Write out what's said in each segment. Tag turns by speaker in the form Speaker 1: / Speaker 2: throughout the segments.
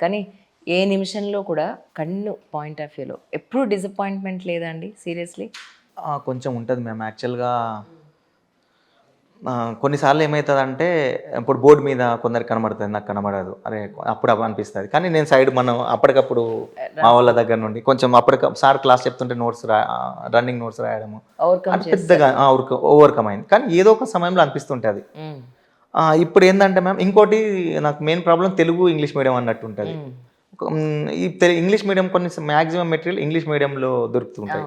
Speaker 1: కానీ ఏ నిమిషంలో కూడా కన్ను పాయింట్ ఆఫ్ వ్యూలో ఎప్పుడు డిసప్పాయింట్మెంట్ లేదా అండి సీరియస్లీ?
Speaker 2: కొంచెం ఉంటుంది మ్యామ్. యాక్చువల్గా కొన్నిసార్లు ఏమవుతుందంటే ఇప్పుడు బోర్డు మీద కొందరికి కనబడుతుంది, నాకు కనబడదు. అరే అప్పుడు అనిపిస్తుంది. కానీ నేను సైడ్ మనం అప్పటికప్పుడు మా వాళ్ళ దగ్గర నుండి కొంచెం సార్ క్లాస్ చెప్తుంటే రన్నింగ్ నోట్స్ రాయడము
Speaker 1: ఓవర్కమ్
Speaker 2: అది పెద్దగా ఓవర్కమ్ అయింది. కానీ ఏదో ఒక సమయంలో అనిపిస్తుంటుంది. ఇప్పుడు ఏంటంటే మ్యామ్ ఇంకోటి నాకు main problem Telugu English medium అన్నట్టు ఉంటుంది. ఈ ఇంగ్లీష్ మీడియం కొన్ని మ్యాక్సిమం మెటీరియల్ ఇంగ్లీష్ మీడియంలో దొరుకుతుంటాయి.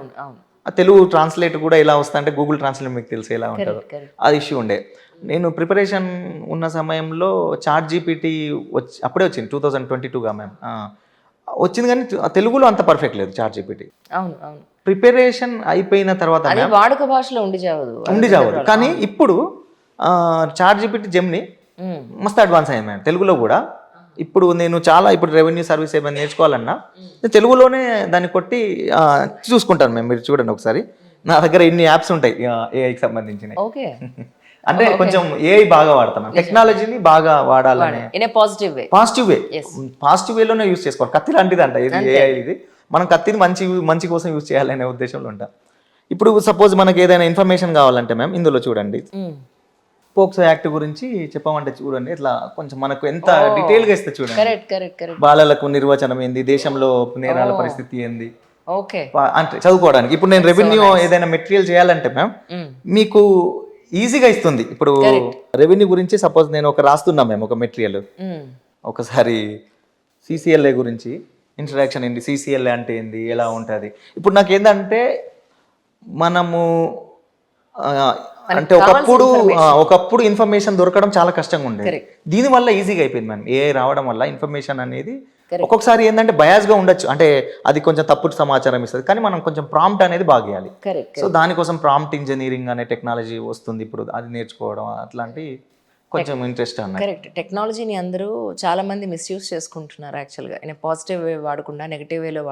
Speaker 2: తెలుగు ట్రాన్స్లేట్ కూడా ఎలా వస్తా అంటే గూగుల్ ట్రాన్స్లేట్ మీకు తెలిసి ఎలా ఉంటుందో అది ఇష్యూ ఉండే. నేను ప్రిపరేషన్ ఉన్న సమయంలో చాట్ జీపీటీ అప్పుడే వచ్చింది 2022గా మ్యామ్ వచ్చింది. కానీ తెలుగులో అంత పర్ఫెక్ట్ లేదు చాట్ జీపీటీ. ప్రిపరేషన్ అయిపోయిన తర్వాత
Speaker 1: వాడుక భాషలో ఉండి
Speaker 2: చావదు. కానీ ఇప్పుడు చాట్ జీపీటీ జెమిని మస్తు అడ్వాన్స్ అయింది మ్యామ్ తెలుగులో కూడా. ఇప్పుడు నేను ఇప్పుడు రెవెన్యూ సర్వీస్ ఏమైనా నేర్చుకోవాలన్నా తెలుగులోనే దాన్ని కొట్టి చూసుకుంటాను మేము. మీరు చూడండి ఒకసారి, నా దగ్గర ఇన్ని యాప్స్ ఉంటాయి ఏఐకి సంబంధించినవి. అంటే కొంచెం ఏఐ బాగా వాడతాను, టెక్నాలజీని బాగా వాడాలని పాజిటివ్ వేలోనే యూజ్ చేసుకోవాలి. కత్తి లాంటిది అంట ఇది ఏఐ. ఇది మనం కత్తిని మంచి కోసం యూజ్ చేయాలనే ఉద్దేశంలో ఉంటాం. ఇప్పుడు సపోజ్ మనకి ఏదైనా ఇన్ఫర్మేషన్ కావాలంటే మ్యామ్ ఇందులో చూడండి, పోక్సో యాక్ట్ గురించి చెప్పమంటే చూడండి ఇట్లా కొంచెం మనకు ఎంత డీటెయిల్గా ఇస్తే చూడండి. బాలలకు నిర్వచనం ఏంది, దేశంలో నేరాల పరిస్థితి ఏంది అంటే చదువుకోవడానికి. ఇప్పుడు నేను రెవెన్యూ ఏదైనా మెటీరియల్ చేయాలంటే మ్యామ్ మీకు ఈజీగా ఇస్తుంది. ఇప్పుడు రెవెన్యూ గురించి సపోజ్ నేను రాస్తున్నా మేము ఒక మెటీరియల్, ఒకసారి సిసిఎల్ఏ గురించి ఇంట్రడక్షన్ ఏంటి, సిసిఎల్ఏ అంటే ఏంది, ఎలా ఉంటుంది. ఇప్పుడు నాకు ఏంటంటే మనము అంటే ఒకప్పుడు ఇన్ఫర్మేషన్ దొరకడం చాలా కష్టంగా ఉండేది. దీనివల్ల ఈజీగా అయిపోయింది మ్యామ్. ఏఐ రావడం వల్ల ఇన్ఫర్మేషన్ అనేది ఒక్కొక్కసారి ఏంటంటే బయాస్గా ఉండొచ్చు, అంటే అది కొంచెం తప్పుడు సమాచారం ఇస్తుంది. కానీ మనం కొంచెం ప్రాంప్ట్ అనేది బాగా చేయాలి. సో దానికోసం ప్రాంప్ట్ ఇంజనీరింగ్ అనే టెక్నాలజీ వస్తుంది ఇప్పుడు, అది నేర్చుకోవడం అట్లాంటి కొంచెం ఇంట్రెస్ట్ అన్నది.
Speaker 1: కరెక్ట్. టెక్నాలజీని అందరూ చాలా మంది మిస్యూజ్ చేసుకుంటున్నారు. యాక్చువల్గా పాజిటివ్ వే వాడకుండా నెగిటివ్ వేలో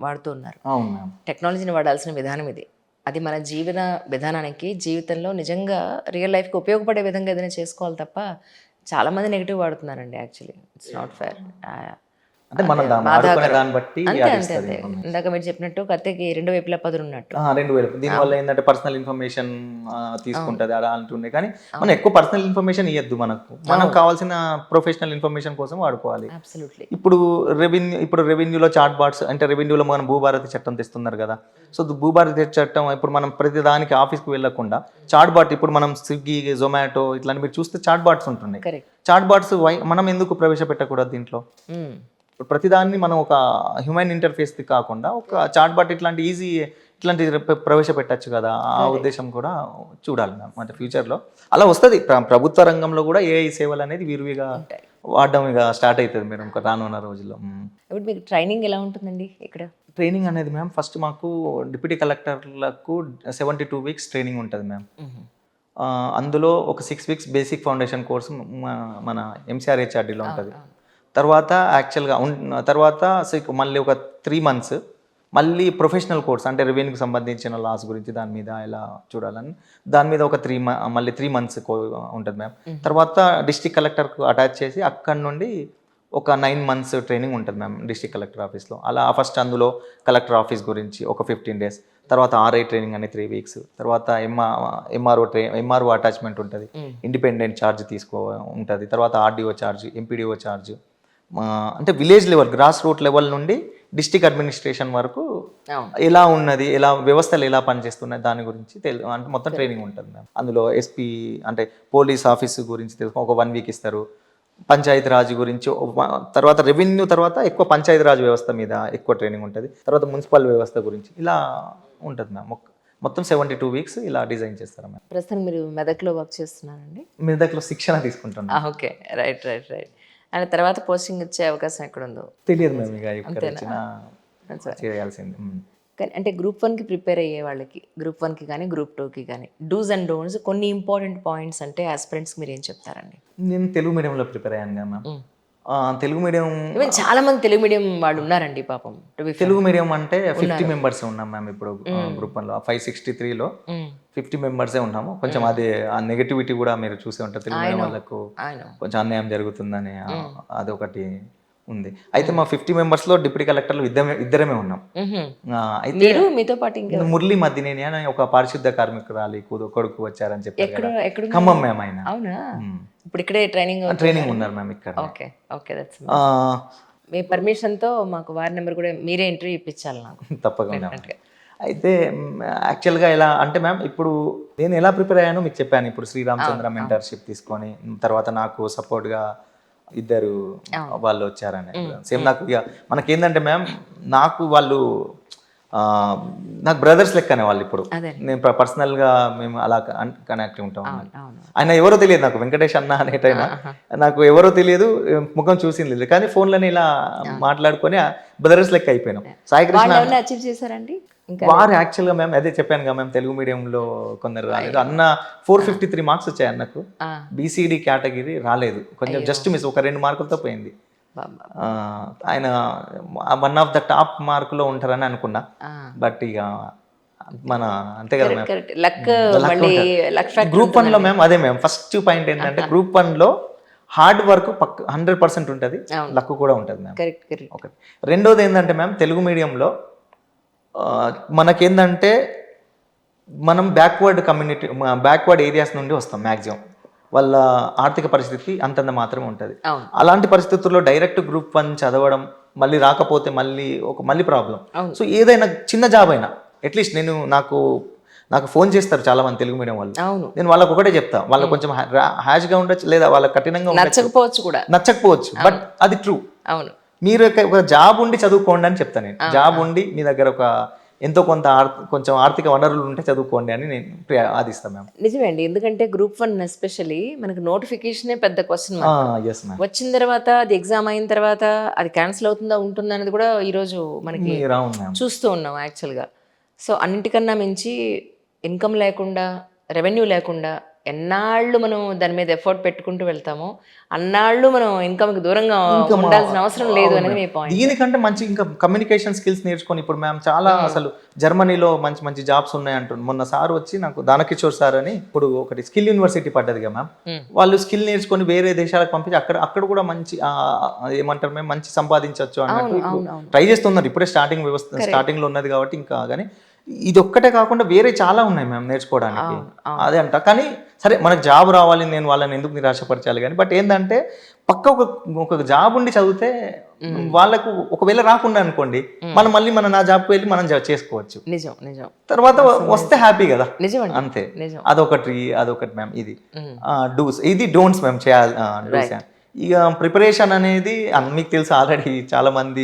Speaker 1: వాడుతూ ఉన్నారు.
Speaker 2: అవును మ్యామ్.
Speaker 1: టెక్నాలజీని వాడాల్సిన విధానం ఇది. అది మన జీవన విధానానికి, జీవితంలో నిజంగా రియల్ లైఫ్కి ఉపయోగపడే విధంగా ఏదైనా చేసుకోవాలి తప్ప చాలామంది నెగిటివ్ వాడుతున్నారండి. Actually it's not fair.
Speaker 2: అంటే మనం దాన్ని బట్టి
Speaker 1: అంతే. ఇందాక మీరు చెప్పినట్టు కత్తికి రెండు వైపులా పదును ఉన్నట్టు.
Speaker 2: దీనివల్ల ఏంటంటే పర్సనల్ ఇన్ఫర్మేషన్ తీసుకుంటుంది అలా అంటుండే. కానీ మనం ఎక్కువ పర్సనల్ ఇన్ఫర్మేషన్ ఇవ్వద్దు, మనకు కావాల్సిన ప్రొఫెషనల్ ఇన్ఫర్మేషన్ కోసం వాడుకోవాలి. ఇప్పుడు రెవెన్యూలో చాట్ బాట్స్ అంటే రెవెన్యూలో మనం భూభారతి చట్టం తెస్తున్నారు కదా. సో భూభారతి చట్టం ఇప్పుడు మనం ప్రతి దానికి ఆఫీస్కి వెళ్ళకుండా చాట్ బాట్, ఇప్పుడు మనం స్విగ్గీ, జొమాటో ఇట్లాంటి మీరు చూస్తే చాట్ బాట్స్ ఉంటున్నాయి. చాట్ బాట్స్ మనం ఎందుకు ప్రవేశపెట్టకూడదు దీంట్లో? ఇప్పుడు ప్రతిదాన్ని మనం ఒక హ్యూమన్ ఇంటర్ఫేస్ది కాకుండా ఒక చాట్ బాట్ ఇట్లాంటి ప్రవేశపెట్టచ్చు కదా. ఆ ఉద్దేశం కూడా చూడాలి అంటే ఫ్యూచర్లో అలా వస్తుంది. ప్రభుత్వ రంగంలో కూడా ఏఐ సేవలు అనేది విరివిగా వాడడం ఇక స్టార్ట్ అవుతుంది మీరు రానున్న రోజుల్లో.
Speaker 1: ఇప్పుడు మీకు ట్రైనింగ్ ఎలా ఉంటుందండి ఇక్కడ?
Speaker 2: ట్రైనింగ్ అనేది మ్యామ్ ఫస్ట్ మాకు డిప్యూటీ కలెక్టర్లకు 72 వీక్స్ ట్రైనింగ్ ఉంటుంది మ్యామ్. అందులో ఒక 6 వీక్స్ బేసిక్ ఫౌండేషన్ కోర్సు మన MCRHRDలో ఉంటుంది. తర్వాత మళ్ళీ ఒక 3 మంత్స్ మళ్ళీ ప్రొఫెషనల్ కోర్స్ అంటే రెవెన్యూకి సంబంధించిన లాస్ గురించి దాని మీద ఎలా చూడాలని దాని మీద ఒక 3 మంత్స్ ఉంటుంది మ్యామ్. తర్వాత డిస్ట్రిక్ట్ కలెక్టర్కు అటాచ్ చేసి అక్కడ నుండి ఒక 9 మంత్స్ ట్రైనింగ్ ఉంటుంది మ్యామ్ డిస్ట్రిక్ట్ కలెక్టర్ ఆఫీస్లో. అలా ఫస్ట్ అందులో కలెక్టర్ ఆఫీస్ గురించి ఒక 15 days, తర్వాత RI ట్రైనింగ్ అని 3 weeks, తర్వాత MRO అటాచ్మెంట్ ఉంటుంది, ఇండిపెండెంట్ ఛార్జ్ ఉంటుంది, తర్వాత RDO ఛార్జ్, MPDO ఛార్జ్, అంటే village level grass root level నుండి డిస్ట్రిక్ట్ అడ్మినిస్ట్రేషన్ వరకు ఎలా ఉన్నది, ఎలా వ్యవస్థలు ఎలా పనిచేస్తున్నాయి దాని గురించి అంటే మొత్తం ట్రైనింగ్ ఉంటుంది మ్యామ్. అందులో SP అంటే పోలీస్ ఆఫీస్ గురించి తెలుసు ఒక 1 week ఇస్తారు, పంచాయతీ రాజ్ గురించి, తర్వాత రెవెన్యూ తర్వాత ఎక్కువ పంచాయతీ రాజ్ వ్యవస్థ మీద ఎక్కువ ట్రైనింగ్ ఉంటుంది, తర్వాత మున్సిపల్ వ్యవస్థ గురించి ఇలా ఉంటుంది మ్యామ్. మొత్తం 72 వీక్స్ ఇలా డిజైన్ చేస్తారు మ్యామ్.
Speaker 1: ప్రస్తుతం మీరు మెదక్లో వర్క్ చేస్తున్నారండి?
Speaker 2: మెదక్లో శిక్షణ తీసుకుంటున్నాను.
Speaker 1: Okay, right. అండ్ తర్వాత పోస్టింగ్ ఇచ్చే అవకాశం ఎక్కడుందో
Speaker 2: తెలియదు మేము, చేయాల్సింది.
Speaker 1: అంటే Group 1కి ప్రిపేర్ అయ్యే వాళ్ళకి, Group 1కి కానీ Group 2కి కానీ డూస్ అండ్ డోంట్స్ కొన్ని ఇంపార్టెంట్ పాయింట్స్ అంటే ఆస్పిరెంట్స్కి మీరు ఏం చెప్తారండి?
Speaker 2: నేను తెలుగు మీడియంలో ప్రిపేర్ అయ్యాను కదా మ్యామ్. తెలుగు మీడియం
Speaker 1: చాలా మంది తెలుగు మీడియం వాళ్ళు ఉన్నారండి పాపం.
Speaker 2: తెలుగు మీడియం అంటే 50 members ఉన్నాం మ్యామ్. ఇప్పుడు Group 1లో 563లో 50 members ఉన్నాము. కొంచెం అదే ఆ నెగటివిటీ కూడా మీరు చూసే ఉంటారు, తెలుగు మీడియం వాళ్ళకు కొంచెం అన్యాయం జరుగుతుందని అదొకటి ఉంది. అయితే మా 50 మెంబర్స్లో డిప్యూటీ కలెక్టర్లు ఇద్దరమే ఉన్నాం. అయితే
Speaker 1: మీరు మీతో పాటు ఇంకా
Speaker 2: మురళి మద్దినేని అని ఒక పారిశుద్ధ కార్మికురాలి కొడుకు వచ్చారని చెప్పారు
Speaker 1: ఎక్కడ
Speaker 2: కదా.
Speaker 1: ఎక్కడ
Speaker 2: ఖమ్మం మ్యామ్ ఆయన
Speaker 1: అవునా? ఇప్పుడు ఇక్కడే ట్రైనింగ్
Speaker 2: ఉన్నారు మ్యామ్ ఇక్కడ.
Speaker 1: ఓకే ఓకే దట్స్ మీ పర్మిషన్తో మాకు వారి నెంబర్ కూడా మీరే ఇంటర్వ్యూ ఇప్పించాలి నాకు.
Speaker 2: తప్పకుండా. అయితే యాక్చువల్గా ఎలా అంటే మ్యామ్ ఇప్పుడు నేను ఎలా ప్రిపేర్ అయ్యానో మీకు చెప్పాను. ఇప్పుడు శ్రీరామచంద్ర మెంటర్షిప్ తీసుకొని తర్వాత నాకు సపోర్ట్గా ఇద్దరు వాళ్ళు వచ్చారని. సేమ్ నాకు ఇక మనకేంటంటే మ్యామ్ నాకు వాళ్ళు నాకు బ్రదర్స్ లెక్కనే వాళ్ళు. ఇప్పుడు నేను పర్సనల్గా మేము అలా కనెక్ట్ ఉంటాం. ఆయన ఎవరో తెలియదు నాకు, వెంకటేష్ అన్న అనేటైనా నాకు ఎవరో తెలియదు, ముఖం చూసింది లేదు, కానీ ఫోన్లోనే ఇలా మాట్లాడుకొని బ్రదర్స్ లెక్క అయిపోయినాం. సాయి కృష్ణ
Speaker 1: అచీవ్ చేశారండి
Speaker 2: వారు యాక్చువల్గా మేము అదే చెప్పాను కదా మేము తెలుగు మీడియంలో కొందరు రాలేదు అన్న. 453 మార్క్స్ వచ్చాయి అన్నకు. బీసీడీ కేటగిరీ రాలేదు, కొంచెం జస్ట్ మిస్, ఒక 2 మార్కులతో పోయింది. ఆయన వన్ ఆఫ్ ద టాప్ మార్కులో ఉంటారని అనుకున్నా, బట్ ఇక మన అంతే కదా మ్యామ్. గ్రూప్ 1లో మేము అదే మేము ఫస్ట్ పాయింట్ ఏంటంటే గ్రూప్ 1లో హార్డ్ వర్క్ 100% ఉంటుంది, లక్ కూడా ఉంటుంది మ్యామ్. ఒకటి. రెండోది ఏంటంటే మ్యామ్ తెలుగు మీడియంలో మనకేందంటే మనం బ్యాక్వర్డ్ ఏరియాస్ నుండి వస్తాం మ్యాక్సిమం. వాళ్ళ ఆర్థిక పరిస్థితి అంతంత మాత్రమే ఉంటుంది. అలాంటి పరిస్థితుల్లో డైరెక్ట్ గ్రూప్ 1 చదవడం, మళ్ళీ రాకపోతే మళ్ళీ ప్రాబ్లం. సో ఏదైనా చిన్న జాబ్ అయినా అట్లీస్ట్ నాకు ఫోన్ చేస్తారు చాలా మంది తెలుగు మీడియం వాళ్ళు. నేను వాళ్ళకి ఒకటే చెప్తా, వాళ్ళకి కొంచెం హ్యాష్గా ఉండొచ్చు లేదా వాళ్ళకి కఠినంగా నచ్చకపోవచ్చు, బట్ అది ట్రూ. అవును, మీరు ఒక జాబ్ ఉండి చదువుకోండి అని చెప్తాను నేను. జాబ్ ఉండి మీ దగ్గర ఒక ఎంతో కొంచెం ఆర్థిక వనరులు ఉంటే చదువుకోండి అని నేను ఆదిస్తాను మ్యామ్.
Speaker 1: నిజమే అండి, ఎందుకంటే గ్రూప్ 1 ఎస్పెషల్లీ మనకి నోటిఫికేషనే పెద్ద క్వశ్చన్ వచ్చిన తర్వాత, అది ఎగ్జామ్ అయిన తర్వాత అది క్యాన్సిల్ అవుతుందా ఉంటుందా అనేది కూడా ఈరోజు మనకి చూస్తూ ఉన్నాం యాక్చువల్గా. సో అన్నింటికన్నా మించి ఇన్కమ్ లేకుండా, రెవెన్యూ లేకుండా ఎన్నాళ్ళు మనం దాని మీద ఎఫర్ట్ పెట్టుకుంటూ వెళ్తామో అన్నాళ్ళు మనం ఇన్కమ్కి దూరంగా ఉండాల్సిన అవసరం లేదు అనేది మీ పాయింట్.
Speaker 2: దీనికంటే మంచి ఇంకా కమ్యూనికేషన్ స్కిల్స్ నేర్చుకొని ఇప్పుడు మ్యామ్ చాలా అసలు జర్మనీలో మంచి మంచి జాబ్స్ ఉన్నాయి అంటుంది. మొన్న సార్ వచ్చి నాకు దానకిషోర్ సార్ అని, ఇప్పుడు ఒకటి స్కిల్ యూనివర్సిటీ పడ్డది కదా మ్యామ్, వాళ్ళు స్కిల్ నేర్చుకొని వేరే దేశాలకు పంపించి అక్కడ కూడా మంచి ఏమంటారు మేము మంచి సంపాదించవచ్చు అన్నట్టు ట్రై చేస్తున్నారు. ఇప్పుడే స్టార్టింగ్ లో ఉన్నది కాబట్టి ఇంకా. కానీ ఇది ఒక్కటే కాకుండా వేరే చాలా ఉన్నాయి మ్యామ్ నేర్చుకోవడానికి. అదే అంట, కానీ సరే మనకు జాబ్ రావాలి, నేను వాళ్ళని ఎందుకు నిరాశపరచాలి కానీ, బట్ ఏంటంటే పక్క ఒక జాబ్ ఉండి చదివితే వాళ్ళకు ఒకవేళ రాకుండా అనుకోండి, మనం మళ్ళీ నా జాబ్కి వెళ్ళి మనం చేసుకోవచ్చు.
Speaker 1: నిజం
Speaker 2: తర్వాత వస్తే హ్యాపీ కదా. అంతే, అదొకటి మ్యామ్. ఇది డూస్, ఇది డోంట్స్ మ్యామ్ చేయాలి. డూస్ ఇక ప్రిపరేషన్ అనేది మీకు తెలుసు ఆల్రెడీ చాలా మంది,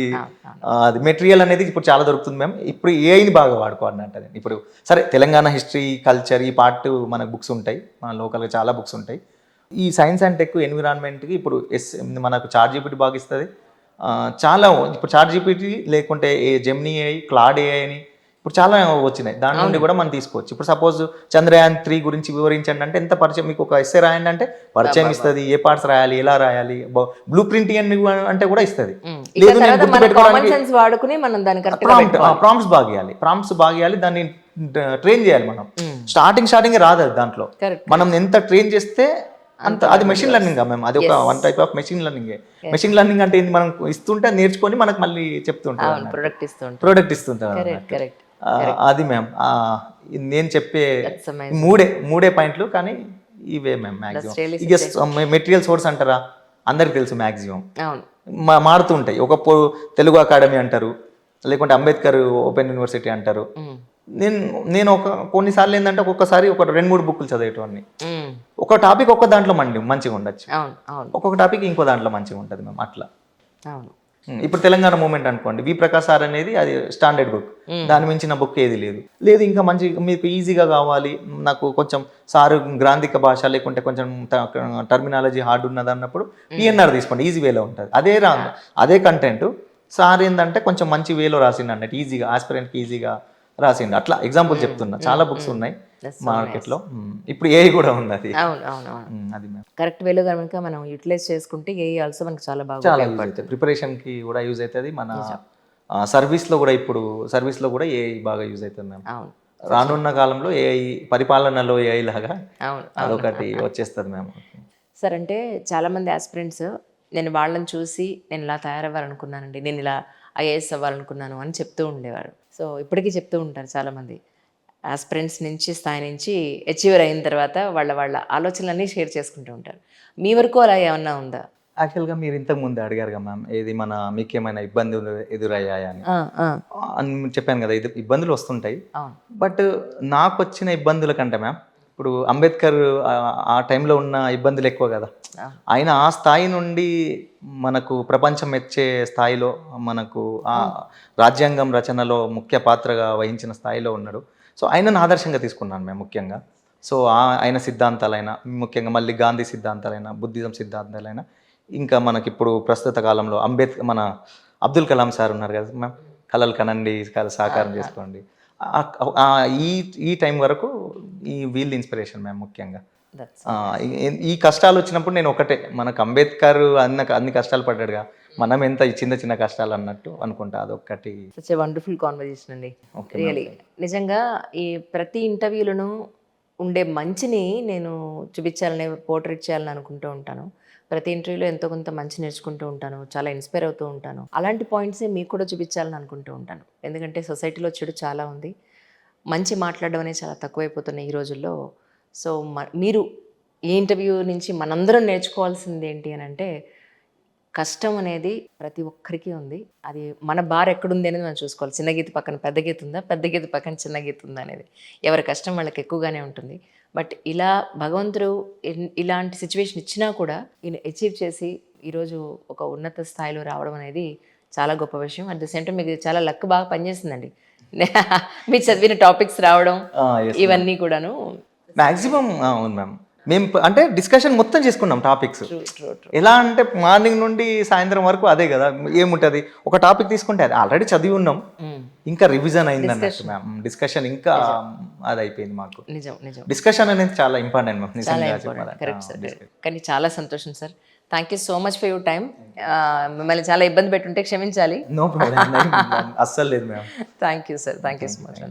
Speaker 2: అది మెటీరియల్ అనేది ఇప్పుడు చాలా దొరుకుతుంది మ్యామ్. ఇప్పుడు ఏఐని బాగా వాడుకోవాలంటే ఇప్పుడు సరే తెలంగాణ హిస్టరీ కల్చర్ ఈ పార్ట్ మనకు బుక్స్ ఉంటాయి, మన లోకల్గా చాలా బుక్స్ ఉంటాయి. ఈ సైన్స్ అండ్ టెక్ ఎన్విరాన్మెంట్కి ఇప్పుడు మనకు చాట్‌జీపీటీ బాగా ఇస్తుంది. చాలా ఇప్పుడు చాట్‌జీపీటీ లేకుంటే జెమినీ ఏఐ, క్లాడ్ ఏఐ అని ఇప్పుడు చాలా వచ్చినాయి, దాని నుండి కూడా మనం తీసుకోవచ్చు. ఇప్పుడు సపోజ్ చంద్రయాన్ 3 గురించి వివరించండి అంటే ఎంత పరిచయం, మీకు ఒక ఎస్సే రాయండి అంటే పరిచయం ఇస్తుంది, ఏ పార్ట్స్ రాయాలి, ఎలా రాయాలి, బ్లూ ప్రింట్ అంటే కూడా ఇస్తుంది. లేదు ప్రాంప్ట్స్ బాగా ఇవ్వాలి, దాన్ని ట్రైన్ చేయాలి మనం. స్టార్టింగ్ రాదు దాంట్లో, మనం ఎంత ట్రైన్ చేస్తే అంత. అది మెషిన్ లెర్నింగ్ మేము, అది ఒక one type of machine learning. Machine learning అంటే మనం ఇస్తుంటే నేర్చుకొని మనకు మళ్ళీ చెప్తుంటాం, ప్రొడక్ట్ ఇస్తుంటాం. అది మ్యామ్ నేను చెప్పే మూడే పాయింట్లు, కానీ ఇవే మ్యామ్ మ్యాక్సిమం. ఇక మెటీరియల్ సోర్స్ అంటారా, అందరికి తెలుసు మ్యాక్సిమం మారుతూ ఉంటాయి. ఒక తెలుగు అకాడమీ అంటారు, లేకుంటే అంబేద్కర్ ఓపెన్ యూనివర్సిటీ అంటారు. నేను కొన్నిసార్లు ఏంటంటే ఒక్కొక్కసారి ఒక 2-3 బుక్లు చదివేటవాడిని. ఒక టాపిక్ ఒక్క దాంట్లో మంచిగా ఉండొచ్చు, ఒక్కొక్క టాపిక్ ఇంకో దాంట్లో మంచిగా ఉంటుంది మ్యామ్. అట్లా ఇప్పుడు తెలంగాణ మూమెంట్ అనుకోండి, వి ప్రకాష్ సార్ అనేది అది స్టాండర్డ్ బుక్, దాని మించిన బుక్ ఏది లేదు. ఇంకా మంచి మీకు ఈజీగా కావాలి, నాకు కొంచెం సారు గ్రాంధిక భాష లేకుంటే కొంచెం టర్మినాలజీ హార్డ్ ఉన్నది అన్నప్పుడు పిఎన్ఆర్ తీసుకోండి, ఈజీ వేలో ఉంటుంది. అదే కంటెంట్ సార్ ఏంటంటే కొంచెం మంచి వేలో రాసిండు అన్నట్టు, ఈజీగా ఆస్పిరెంట్కి ఈజీగా రాసిండు. అట్లా ఎగ్జాంపుల్ చెప్తున్నా, చాలా బుక్స్ ఉన్నాయి మార్కెట్లో. ఇప్పుడు ఏఐ కూడా ఉన్నది. అది
Speaker 1: కరెక్ట్ వేలో కనుక మనం యూటిలైజ్ చేసుకుంటే ఏఐ ఆల్సో మనకి చాలా యూజ్ అవుతుంది,
Speaker 2: ప్రిపరేషన్కి కూడా యూజ్ అవుతుంది. మన సర్వీస్లో కూడా ఏఐ బాగా యూజ్ అవుతుంది మ్యామ్. రానున్న కాలంలో ఏఐ పరిపాలనలో ఏఐ లాగా అదొకటి వచ్చేస్తుంది మ్యామ్.
Speaker 1: సార్ అంటే చాలామంది ఆస్పిరెంట్స్ నేను వాళ్ళని చూసి నేను ఇలా తయారవ్వాలనుకున్నానండి, నేను ఇలా ఐఏఎస్ అవ్వాలనుకున్నాను అని చెప్తూ ఉండేవారు. సో ఇప్పటికీ చెప్తూ ఉంటారు చాలామంది. ఆస్పిరెంట్స్ నుంచి స్థాయి నుంచి అచీవర్ అయిన తర్వాత వాళ్ళ ఆలోచనలన్నీ షేర్ చేసుకుంటూ ఉంటారు. మీ వరకు అలా ఏమన్నా ఉందా?
Speaker 2: యాక్చువల్గా మీరు ఇంతకు ముందు అడిగారు కదా మ్యామ్, ఏది మీకేమైనా ఇబ్బందులు ఎదురయ్యాయా అని. అని చెప్పాను కదా, ఇది ఇబ్బందులు వస్తుంటాయి.
Speaker 1: అవును.
Speaker 2: బట్ నాకు వచ్చిన ఇబ్బందుల కంటే మ్యామ్, ఇప్పుడు అంబేద్కర్ ఆ టైంలో ఉన్న ఇబ్బందులు ఎక్కువ కదా. ఆయన ఆ స్థాయి నుండి మనకు ప్రపంచం మెచ్చే స్థాయిలో, మనకు ఆ రాజ్యాంగం రచనలో ముఖ్య పాత్రగా వహించిన స్థాయిలో ఉన్నాడు. సో ఆయనను ఆదర్శంగా తీసుకున్నాను మేము ముఖ్యంగా. సో ఆయన సిద్ధాంతాలైనా, ముఖ్యంగా మళ్ళీ గాంధీ సిద్ధాంతాలైనా, బుద్ధిజం సిద్ధాంతాలైనా, ఇంకా మనకిప్పుడు ప్రస్తుత కాలంలో మన అబ్దుల్ కలాం సార్ ఉన్నారు కదా మ్యామ్, కలలు కనండి సాకారం చేసుకోండి. ఈ ఈ టైం వరకు వీళ్ళు ఇన్స్పిరేషన్ మ్యామ్ ముఖ్యంగా. ఈ కష్టాలు వచ్చినప్పుడు నేను ఒకటే, మనకు అంబేద్కర్ అన్ని కష్టాలు పడ్డాడుగా, మనం ఎంత ఈ చిన్న చిన్న కష్టాలు అన్నట్టు అనుకుంటా. అదొక్కటి.
Speaker 1: సచ్ ఎ వండర్ఫుల్ కాన్వర్జేషన్ అండి. రియలీ నిజంగా ఈ ప్రతి ఇంటర్వ్యూలను ఉండే మంచిని నేను చూపించాలని, పోర్ట్రేట్ చేయాలని అనుకుంటూ ఉంటాను. ప్రతి ఇంటర్వ్యూలో ఎంతో కొంత మంచి నేర్చుకుంటూ ఉంటాను, చాలా ఇన్స్పైర్ అవుతూ ఉంటాను. అలాంటి పాయింట్సే మీకు కూడా చూపించాలని అనుకుంటూ ఉంటాను. ఎందుకంటే సొసైటీలో చెడు చాలా ఉంది, మంచి మాట్లాడడం అనేది చాలా తక్కువైపోతున్నాయి ఈ రోజుల్లో. సో మీరు ఈ ఇంటర్వ్యూ నుంచి మనందరం నేర్చుకోవాల్సింది ఏంటి అని అంటే, కష్టం అనేది ప్రతి ఒక్కరికి ఉంది. అది మన బార్ ఎక్కడుంది అనేది మనం చూసుకోవాలి. చిన్న గీత పక్కన పెద్ద గీత ఉందా, పెద్ద గీత పక్కన చిన్న గీత ఉందా అనేది. ఎవరి కష్టం వాళ్ళకి ఎక్కువగానే ఉంటుంది. బట్ ఇలా భగవంతుడు ఇలాంటి సిచ్యువేషన్ ఇచ్చినా కూడా ఈయన అచీవ్ చేసి ఈరోజు ఒక ఉన్నత స్థాయిలో రావడం అనేది చాలా గొప్ప విషయం. అట్ ద సేమ్ టైం మీకు చాలా లక్ బాగా పనిచేస్తుందండి. మీరు చదివిన టాపిక్స్ రావడం ఇవన్నీ కూడాను
Speaker 2: మ్యాక్సిమం. అవును మ్యామ్, మేము అంటే డిస్కషన్ మొత్తం చేసుకున్నాం టాపిక్స్. ఎలా అంటే మార్నింగ్ నుండి సాయంత్రం వరకు అదే కదా. ఏముంటుంది, ఒక టాపిక్ తీసుకుంటే అది ఆల్రెడీ చదివి ఉన్నాం, ఇంకా రివిజన్ అయింది అన్నట్టు మ్యామ్. డిస్కషన్ ఇంకా అది అయిపోయింది మాకు.
Speaker 1: నిజం నిజం.
Speaker 2: డిస్కషన్ అనేది చాలా ఇంపార్టెంట్ మ్యామ్.
Speaker 1: చాలా ఇంపార్టెంట్. Correct sir. కానీ చాలా సంతోషం sir. Thank you so much for your time. మిమ్మల్ని చాలా ఇబ్బంది పెట్టుంటే క్షమించాలి.
Speaker 2: నో ప్రాబ్లం, అస్సలు లేదు ma'am.
Speaker 1: Thank you sir. Thank you so much.